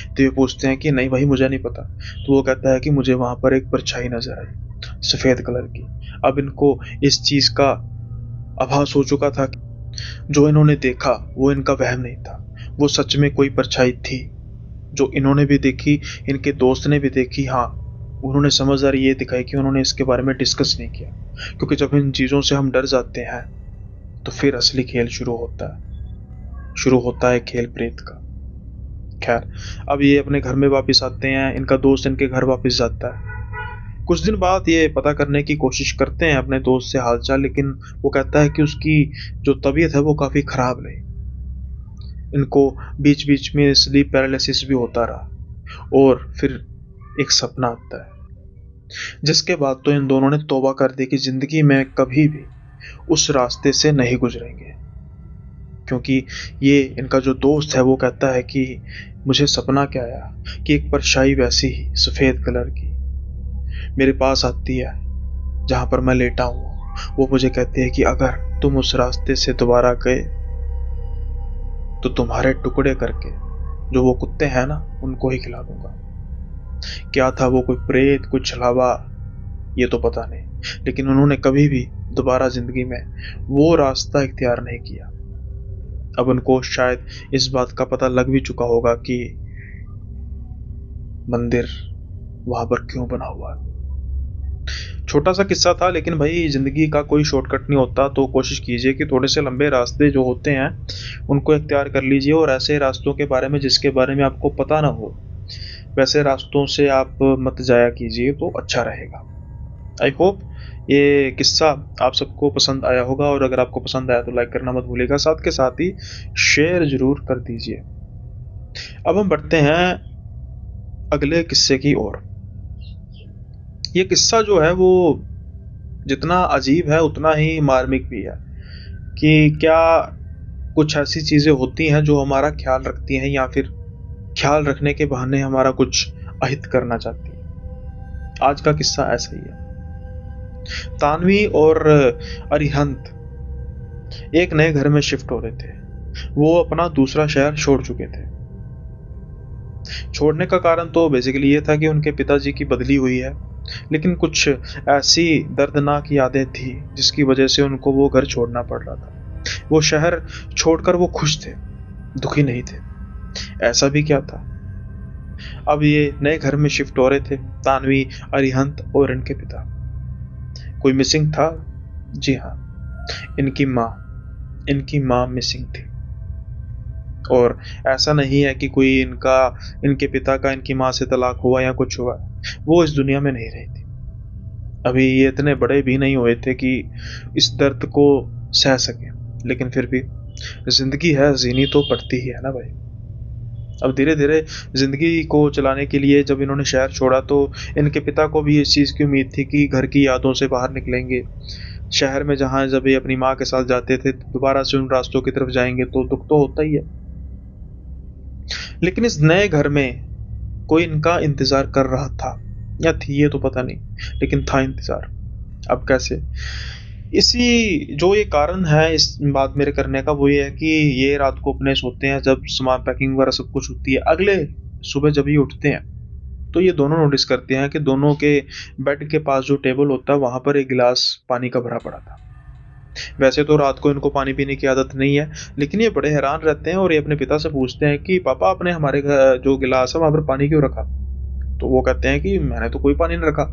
तो ये पूछते हैं कि नहीं भाई मुझे नहीं पता। तो वो कहता है कि मुझे वहां पर एक परछाई नजर आई, सफेद कलर की। अब इनको इस चीज का आभास हो चुका था कि जो इन्होंने देखा वो इनका वहम नहीं था, वो सच में कोई परछाई थी, जो इन्होंने भी देखी, इनके दोस्त ने भी देखी। हाँ, उन्होंने समझदारी ये दिखाई कि उन्होंने इसके बारे में डिस्कस नहीं किया, क्योंकि जब इन चीज़ों से हम डर जाते हैं तो फिर असली खेल शुरू होता है खेल प्रेत का। खैर, अब ये अपने घर में वापस आते हैं, इनका दोस्त इनके घर वापस जाता है। कुछ दिन बाद ये पता करने की कोशिश करते हैं अपने दोस्त से हालचाल, लेकिन वो कहता है कि उसकी जो तबीयत है वो काफ़ी ख़राब रही। इनको बीच-बीच में स्लीप पैरालिसिस भी होता रहा और फिर एक सपना आता है, जिसके बाद तो इन दोनों ने तौबा कर दी कि ज़िंदगी में कभी भी उस रास्ते से नहीं गुजरेंगे। क्योंकि ये इनका जो दोस्त है वो कहता है कि मुझे सपना क्या आया कि एक परछाई वैसी ही सफ़ेद कलर की मेरे पास आती है जहाँ पर मैं लेटा हूँ। वो मुझे कहती है कि अगर तुम उस रास्ते से दोबारा गए तो तुम्हारे टुकड़े करके जो वो कुत्ते हैं ना उनको ही खिला दूंगा। क्या था वो, कोई प्रेत, कोई छलावा, ये तो पता नहीं, लेकिन उन्होंने कभी भी दोबारा जिंदगी में वो रास्ता इख्तियार नहीं किया। अब उनको शायद इस बात का पता लग भी चुका होगा कि मंदिर वहां पर क्यों बना हुआ है। छोटा सा किस्सा था, लेकिन भाई जिंदगी का कोई शॉर्टकट नहीं होता, तो कोशिश कीजिए कि थोड़े से लंबे रास्ते जो होते हैं उनको इख्तियार कर लीजिए, और ऐसे रास्तों के बारे में जिसके बारे में आपको पता ना हो वैसे रास्तों से आप मत जाया कीजिए, तो अच्छा रहेगा। आई होप ये किस्सा आप सबको पसंद आया होगा, और अगर आपको पसंद आया तो लाइक करना मत भूलिएगा, साथ के साथ ही शेयर जरूर कर दीजिए। अब हम बढ़ते हैं अगले किस्से की ओर। ये किस्सा जो है वो जितना अजीब है उतना ही मार्मिक भी है, कि क्या कुछ ऐसी चीज़ें होती हैं जो हमारा ख्याल रखती हैं, या फिर ख्याल रखने के बहाने हमारा कुछ अहित करना चाहती है। आज का किस्सा ऐसा ही है। तानवी और अरिहंत एक नए घर में शिफ्ट हो रहे थे। वो अपना दूसरा शहर छोड़ चुके थे। छोड़ने का कारण तो बेसिकली ये था कि उनके पिताजी की बदली हुई है, लेकिन कुछ ऐसी दर्दनाक यादें थी जिसकी वजह से उनको वो घर छोड़ना पड़ रहा था। वो शहर छोड़कर वो खुश थे, दुखी नहीं थे। ऐसा भी क्या था। अब ये नए घर में शिफ्ट हो रहे थे, तानवी, अरिहंत और इनके पिता। कोई मिसिंग था? जी हाँ, इनकी माँ मिसिंग थी। और ऐसा नहीं है कि कोई इनके पिता का इनकी माँ से तलाक हुआ या कुछ हुआ, वो इस दुनिया में नहीं रही थी। अभी ये इतने बड़े भी नहीं हुए थे कि इस दर्द को सह सके, लेकिन फिर भी जिंदगी है, जीनी तो पड़ती ही है ना भाई। अब धीरे धीरे जिंदगी को चलाने के लिए जब इन्होंने शहर छोड़ा तो इनके पिता को भी इस चीज़ की उम्मीद थी कि घर की यादों से बाहर निकलेंगे। शहर में जहाँ जब ये अपनी माँ के साथ जाते थे दोबारा से उन रास्तों की तरफ जाएंगे तो दुख तो होता ही है। लेकिन इस नए घर में कोई इनका इंतजार कर रहा था, या थी ये तो पता नहीं, लेकिन था इंतजार। अब कैसे? इसी जो ये कारण है इस बात मेरे करने का, वो ये है कि ये रात को अपने सोते हैं, जब सामान पैकिंग वगैरह सब कुछ होती है, अगले सुबह जब ये उठते हैं तो ये दोनों नोटिस करते हैं कि दोनों के बेड के पास जो टेबल होता है वहां पर एक गिलास पानी का भरा पड़ा था। वैसे तो रात को इनको पानी पीने की आदत नहीं है, लेकिन ये बड़े हैरान रहते हैं और ये अपने पिता से पूछते हैं कि पापा आपने हमारे घर जो गिलास है वहां पर पानी क्यों रखा? तो वो कहते हैं कि मैंने तो कोई पानी नहीं रखा।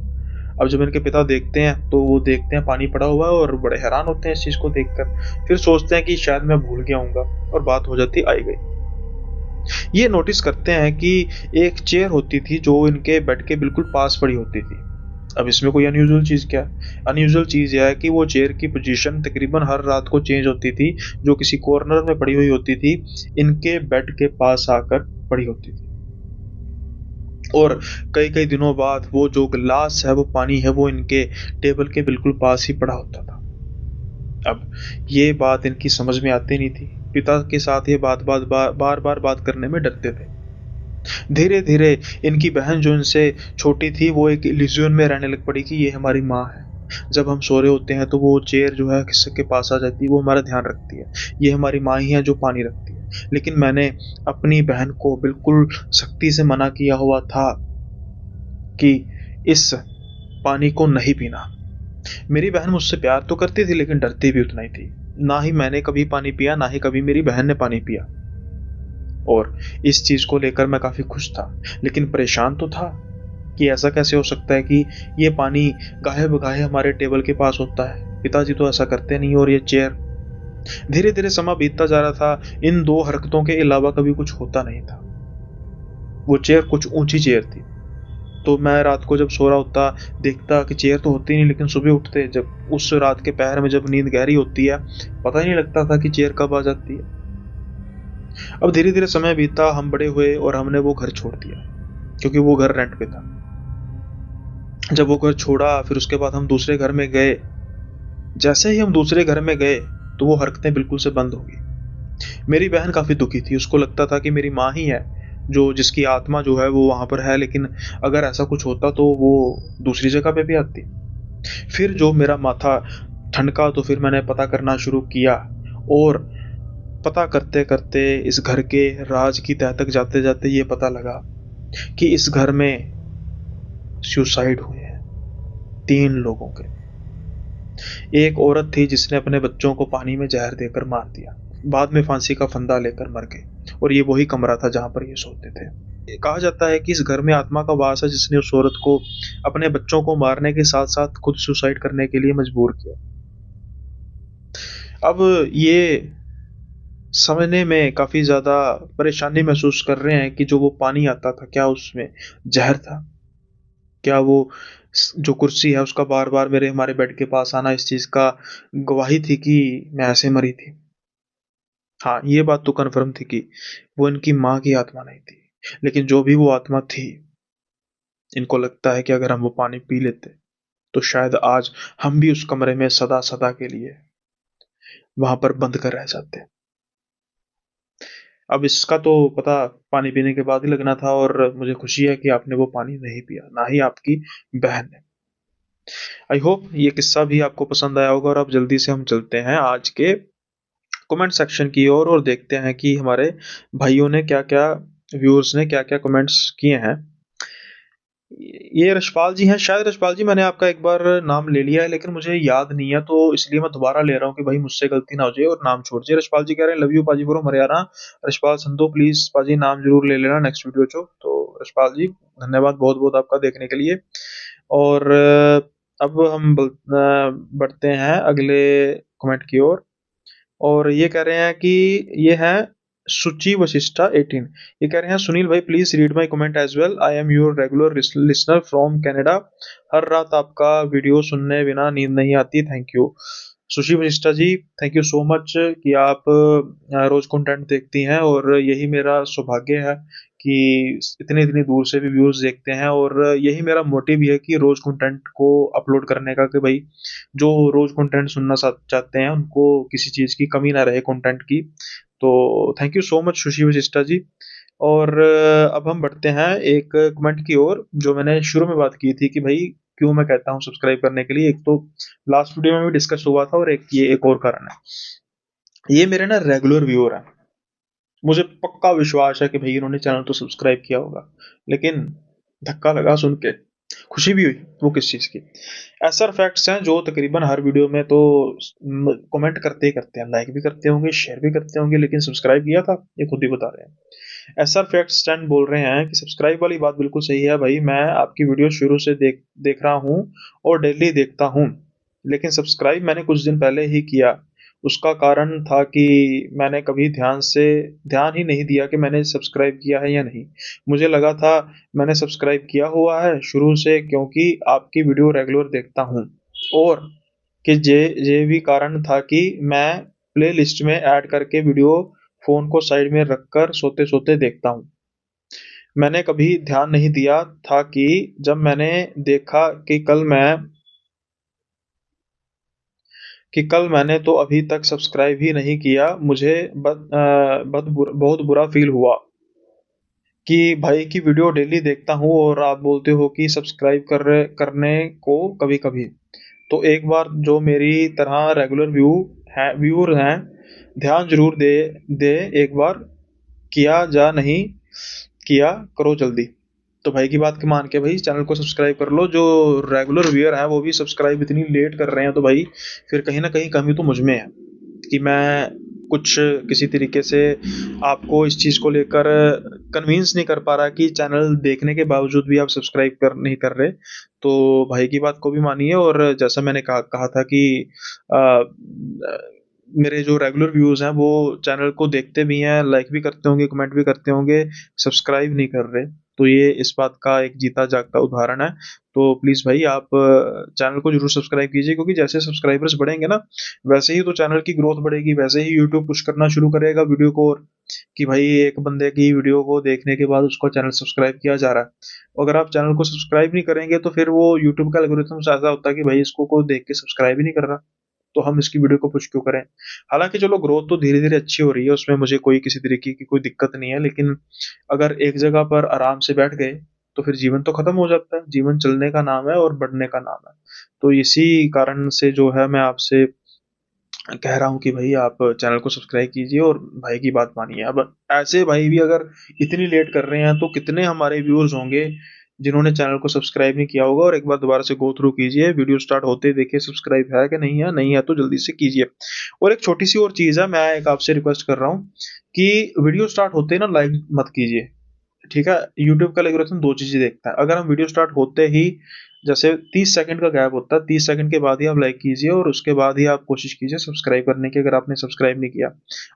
अब जब इनके पिता देखते हैं तो वो देखते हैं पानी पड़ा हुआ है और बड़े हैरान होते हैं इस चीज को देखकर। फिर सोचते हैं कि शायद मैं भूल गया हूँगा, और बात हो जाती आई गई। ये नोटिस करते हैं कि एक चेयर होती थी जो इनके बेड के बिल्कुल पास पड़ी होती थी। अब इसमें कोई अनयूजुअल चीज़ क्या? अनयूजुअल चीज़ यह है कि वो चेयर की पोजीशन तकरीबन हर रात को चेंज होती थी, जो किसी कॉर्नर में पड़ी हुई होती थी, इनके बेड के पास आकर पड़ी होती थी। और कई कई दिनों बाद वो जो गिलास है, वो पानी है, वो इनके टेबल के बिल्कुल पास ही पड़ा होता था। अब ये बात इनकी समझ में आती नहीं थी। पिता के साथ ये बार बार बात करने में डरते थे। धीरे धीरे इनकी बहन जो इनसे छोटी थी वो एक इल्यूजन में रहने लग पड़ी कि ये हमारी माँ है। जब हम सो रहे होते हैं तो वो चेयर जो है किसी के पास आ जाती है, वो हमारा ध्यान रखती है, ये हमारी माँ ही है जो पानी रखती है। लेकिन मैंने अपनी बहन को बिल्कुल सख्ती से मना किया हुआ था कि इस पानी को नहीं पीना। मेरी बहन मुझसे प्यार तो करती थी, लेकिन डरती भी उतना ही थी। ना ही मैंने कभी पानी पिया, ना ही कभी मेरी बहन ने पानी पिया। और इस चीज को लेकर मैं काफी खुश था, लेकिन परेशान तो था कि ऐसा कैसे हो सकता है कि ये पानी गाहे बगाहे हमारे टेबल के पास होता है। पिताजी तो ऐसा करते नहीं, और ये चेयर। धीरे धीरे समय बीतता जा रहा था। इन दो हरकतों के अलावा कभी कुछ होता नहीं था। वो चेयर कुछ ऊंची चेयर थी, तो मैं रात को जब सो रहा होता, देखता कि चेयर तो होती नहीं, लेकिन सुबह उठते जब उस रात के पहर में जब नींद गहरी होती है, पता ही नहीं लगता था कि चेयर कब आ जाती है। अब धीरे-धीरे समय बीता, हम बड़े हुए और हमने वो घर छोड़ दिया, क्योंकि वो घर रेंट पे था। जब वो घर छोड़ा, फिर उसके बाद हम दूसरे घर में गए। जैसे ही हम दूसरे घर में गए, तो वो हरकतें बिल्कुल से बंद हो गई। मेरी बहन काफ़ी दुखी थी, उसको लगता था कि मेरी माँ ही है, जो जिसकी आत्मा जो है वो वहाँ पर है, लेकिन अगर ऐसा कुछ होता तो वो दूसरी जगह पे भी आती। फिर जो मेरा माथा ठनका, तो फिर मैंने पता करना शुरू किया, और पता करते-करते इस घर के राज की तह तक जाते-जाते ये पता लगा कि इस घर में सुसाइड हुए हैं 3 लोगों के। एक औरत थी जिसने अपने बच्चों को पानी में जहर देकर मार दिया। बाद में फांसी का फंदा लेकर मर गई, और ये वही कमरा था जहाँ पर ये सोते थे। ये कहा जाता है कि इस घर में आत्मा का वास है जिसने उस औरत को अपने बच्चों को मारने के साथ-साथ खुद सुसाइड करने के लिए मजबूर किया। अब ये समझने में काफ़ी ज़्यादा परेशानी महसूस कर रहे हैं कि जो वो पानी आता था, क्या उसमें ज़हर था? क्या वो जो कुर्सी है उसका बार-बार मेरे हमारे बेड के पास आना इस चीज़ का गवाही थी कि मैं ऐसे मरी थी? हाँ, ये बात तो कन्फर्म थी कि वो इनकी माँ की आत्मा नहीं थी। लेकिन जो भी वो आत्मा थी, इनको लगता है कि अगर हम वो पानी पी लेते, तो शायद आज हम भी उस कमरे में सदा-सदा के लिए वहाँ पर बंद कर रह जाते। अब इसका तो पता पानी पीने के बाद ही लगना था, और मुझे खुशी है कि आपने वो पानी नहीं पिया, ना ही आपकी बहन ने। आई होप ये किस्सा भी आपको पसंद आया होगा, और अब जल्दी से हम चलते हैं आज के कमेंट सेक्शन की ओर, और देखते हैं कि हमारे भाइयों ने क्या-क्या, व्यूअर्स ने क्या-क्या कमेंट्स किए हैं। ये रशपाल जी हैं, शायद रशपाल जी मैंने आपका एक बार नाम ले लिया है, लेकिन मुझे याद नहीं है, तो इसलिए मैं दोबारा ले रहा हूँ कि भाई मुझसे गलती ना हो जाए और नाम छोड़ जाए। रशपाल जी कह रहे हैं, लव यू पाजी फ्रॉम हरियाणा। रशपाल संधू, प्लीज पाजी नाम जरूर ले लेना नेक्स्ट वीडियो चो। तो रशपाल जी, धन्यवाद बहुत बहुत आपका देखने के लिए। और अब हम बढ़ते हैं अगले कमेंट की ओर, और ये कह रहे हैं कि ये है सुचि वशिष्ठा 18। ये कह रहे हैं, सुनील भाई please read my comment as well, I am your regular listener from Canada. हर रात आपका वीडियो सुनने बिना नींद नहीं आती, thank you. Sushi Vashishtha ji, thank you so much कि आप रोज कंटेंट देखती हैं, और यही मेरा सौभाग्य है कि इतनी इतनी दूर से भी व्यूज देखते हैं, और यही मेरा मोटिव भी है कि रोज कंटेंट को अपलोड करने का, कि भाई जो रोज कंटेंट सुनना चाहते हैं उनको किसी चीज़ की कमी ना रहे कंटेंट की। तो thank you so much Sushi Vashishtha ji. और अब हम बढ़ते हैं एक कमेंट की ओर, जो मैंने शुरू में बात की थी कि भाई क्यों मैं कहता हूँ सब्सक्राइब करने के लिए। एक तो लास्ट वीडियो में भी डिस्कस हुआ था, और एक ये एक और कारण है। ये मेरे ना रेगुलर व्यूअर हैं, मुझे पक्का विश्वास है कि भाई इन्होंने चैनल तो सब्सक्राइब किया होगा, लेकिन धक्का लगा सुन के, खुशी भी हुई। वो किस चीज़ की? ऐसा फैक्ट्स हैं जो तकरीबन हर वीडियो में तो कमेंट करते ही करते हैं, लाइक भी करते होंगे, शेयर भी करते होंगे, लेकिन सब्सक्राइब किया था ये खुद ही बता रहे हैं। एसआर फैक्ट स्टैंड बोल रहे हैं कि सब्सक्राइब वाली बात बिल्कुल सही है भाई, मैं आपकी वीडियो शुरू से देख देख रहा हूँ और डेली देखता हूँ, लेकिन सब्सक्राइब मैंने कुछ दिन पहले ही किया। उसका कारण था कि मैंने कभी ध्यान ही नहीं दिया कि मैंने सब्सक्राइब किया है या नहीं। मुझे लगा था मैंने सब्सक्राइब किया हुआ है शुरू से, क्योंकि आपकी वीडियो रेगुलर देखता हूँ, और कि ये भी कारण था कि मैं प्लेलिस्ट में ऐड करके वीडियो फ़ोन को साइड में रखकर सोते-सोते देखता हूँ। मैंने कभी ध्यान नहीं दिया था कि जब मैंने देखा कि कल मैंने तो अभी तक सब्सक्राइब ही नहीं किया, मुझे बहुत बुरा फ़ील हुआ कि भाई की वीडियो डेली देखता हूँ और आप बोलते हो कि सब्सक्राइब करने को कभी-कभी। तो एक बार जो मेरी तरह रेगुलर व्यूअर हैं, ध्यान ज़रूर दे एक बार, किया जा नहीं किया करो जल्दी। तो भाई की बात के मान के भाई चैनल को सब्सक्राइब कर लो। जो रेगुलर व्यूअर हैं वो भी सब्सक्राइब इतनी लेट कर रहे हैं, तो भाई फिर कहीं न कहीं कमी तो मुझ में है कि मैं कुछ किसी तरीके से आपको इस चीज़ को लेकर कन्विंस नहीं कर पा रहा कि चैनल देखने के बावजूद भी आप सब्सक्राइब कर नहीं कर रहे। तो भाई की बात को भी मानिए, और जैसा मैंने कहा था कि अ, मेरे जो रेगुलर व्यूअर्स हैं वो चैनल को देखते भी हैं, लाइक भी करते होंगे, कमेंट भी करते होंगे, सब्सक्राइब नहीं कर रहे। तो ये इस बात का एक जीता जागता उदाहरण है। तो प्लीज़ भाई आप चैनल को ज़रूर सब्सक्राइब कीजिए, क्योंकि जैसे सब्सक्राइबर्स बढ़ेंगे ना, वैसे ही तो चैनल की ग्रोथ बढ़ेगी, वैसे ही यूट्यूब पुश करना शुरू करेगा वीडियो को, और कि भाई एक बंदे की वीडियो को देखने के बाद उसको चैनल सब्सक्राइब किया जा रहा है। अगर आप चैनल को सब्सक्राइब नहीं करेंगे तो फिर वो यूट्यूब का एल्गोरिथम ऐसा होता है कि भाई इसको कोई देख के सब्सक्राइब ही नहीं कर रहा, तो हम इसकी वीडियो को पुश क्यों करें। हालांकि चलो ग्रोथ तो धीरे धीरे अच्छी हो रही है, उसमें मुझे कोई किसी तरीके की कोई दिक्कत नहीं है, लेकिन अगर एक जगह पर आराम से बैठ गए तो फिर जीवन तो खत्म हो जाता है। जीवन चलने का नाम है और बढ़ने का नाम है। तो इसी कारण से जो है मैं आपसे कह रहा हूँ कि भाई आप चैनल को सब्सक्राइब कीजिए और भाई की बात मानिए। अब ऐसे भाई भी अगर इतनी लेट कर रहे हैं तो कितने हमारे व्यूअर्स होंगे जिन्होंने चैनल को सब्सक्राइब नहीं किया होगा। और एक बार दोबारा से गो थ्रू कीजिए, वीडियो स्टार्ट होते ही देखिए सब्सक्राइब है कि नहीं है, नहीं है तो जल्दी से कीजिए। और एक छोटी सी और चीज़ है, मैं एक आपसे रिक्वेस्ट कर रहा हूँ कि वीडियो स्टार्ट होते ही ना लाइक मत कीजिए, ठीक है। यूट्यूब का एल्गोरिथम दो चीजें देखता है। अगर हम वीडियो स्टार्ट होते ही, जैसे 30 सेकंड का गैप होता है, 30 सेकंड के बाद ही आप लाइक कीजिए और उसके बाद ही आप कोशिश कीजिए सब्सक्राइब करने की, अगर आपने सब्सक्राइब नहीं किया।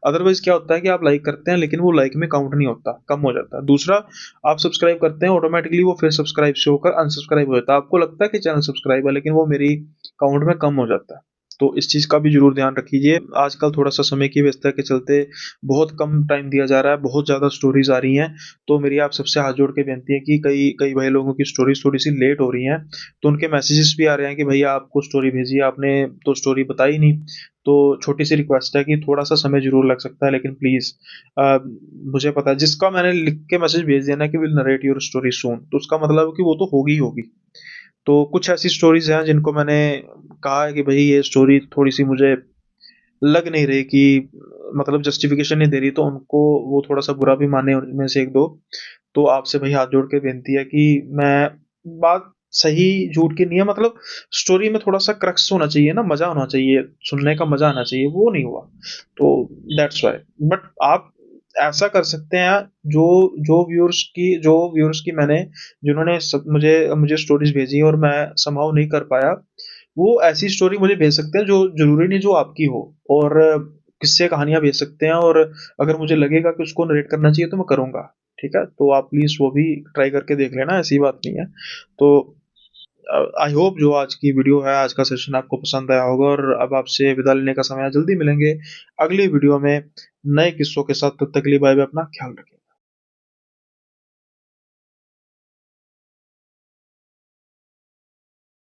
अदरवाइज क्या होता है कि आप लाइक करते हैं लेकिन वो लाइक में काउंट नहीं होता, कम हो जाता है। दूसरा, आप सब्सक्राइब करते हैं ऑटोमेटिकली वो फिर सब्सक्राइब से होकर अनसब्सक्राइब हो जाता है। आपको लगता है कि चैनल सब्सक्राइब है लेकिन वो मेरी काउंट में कम हो जाता है। तो इस चीज़ का भी ज़रूर ध्यान रखिए। आजकल थोड़ा-सा समय की व्यस्तता के चलते बहुत कम टाइम दिया जा रहा है, बहुत ज़्यादा स्टोरीज़ आ रही हैं। तो मेरी आप सबसे हाथ जोड़ के विनती है कि कई कई भाई लोगों की स्टोरीज़ थोड़ी-सी लेट हो रही हैं, तो उनके मैसेजेस भी आ रहे हैं कि भैया आपको स्टोरी भेजी है, आपने तो स्टोरी बताई नहीं। तो छोटी-सी रिक्वेस्ट है कि थोड़ा-सा समय ज़रूर लग सकता है, लेकिन प्लीज़ मुझे पता है जिसका मैंने लिख के मैसेज भेज दिया ना कि विल नरेट योर स्टोरी सून, तो उसका मतलब है कि वो तो होगी ही होगी। तो कुछ ऐसी स्टोरीज़ हैं जिनको मैंने कहा है कि भई ये स्टोरी थोड़ी-सी मुझे लग नहीं रही कि मतलब जस्टिफिकेशन नहीं दे रही, तो उनको वो थोड़ा-सा बुरा भी माने उनमें से 1-2। तो आपसे भाई हाथ जोड़ के विनती है कि मैं बात सही झूठ की नहीं है, मतलब स्टोरी में थोड़ा-सा क्रक्स होना चाहिए ना, मज़ा होना चाहिए, सुनने का मज़ा आना चाहिए, वो नहीं हुआ। तो दैट्स व्हाई। बट आप ऐसा कर सकते हैं, जो जो व्यूअर्स की मैंने जिन्होंने सब मुझे मुझे स्टोरीज़ भेजी और मैं समहाउ नहीं कर पाया, वो ऐसी स्टोरी मुझे भेज सकते हैं जो ज़रूरी नहीं जो आपकी हो, और किस्से कहानियाँ भेज सकते हैं, और अगर मुझे लगेगा कि उसको नरेट करना चाहिए तो मैं करूँगा, ठीक है? तो आप प्लीज़ वो भी ट्राई करके देख लेना, ऐसी बात नहीं है। तो आई होप जो आज की वीडियो है, आज का सेशन आपको पसंद आया होगा, और अब आपसे विदा लेने का समय है। जल्दी मिलेंगे अगली वीडियो में नए किस्सों के साथ। तब तक के लिए बाय बाय, अपना ख्याल रखिए।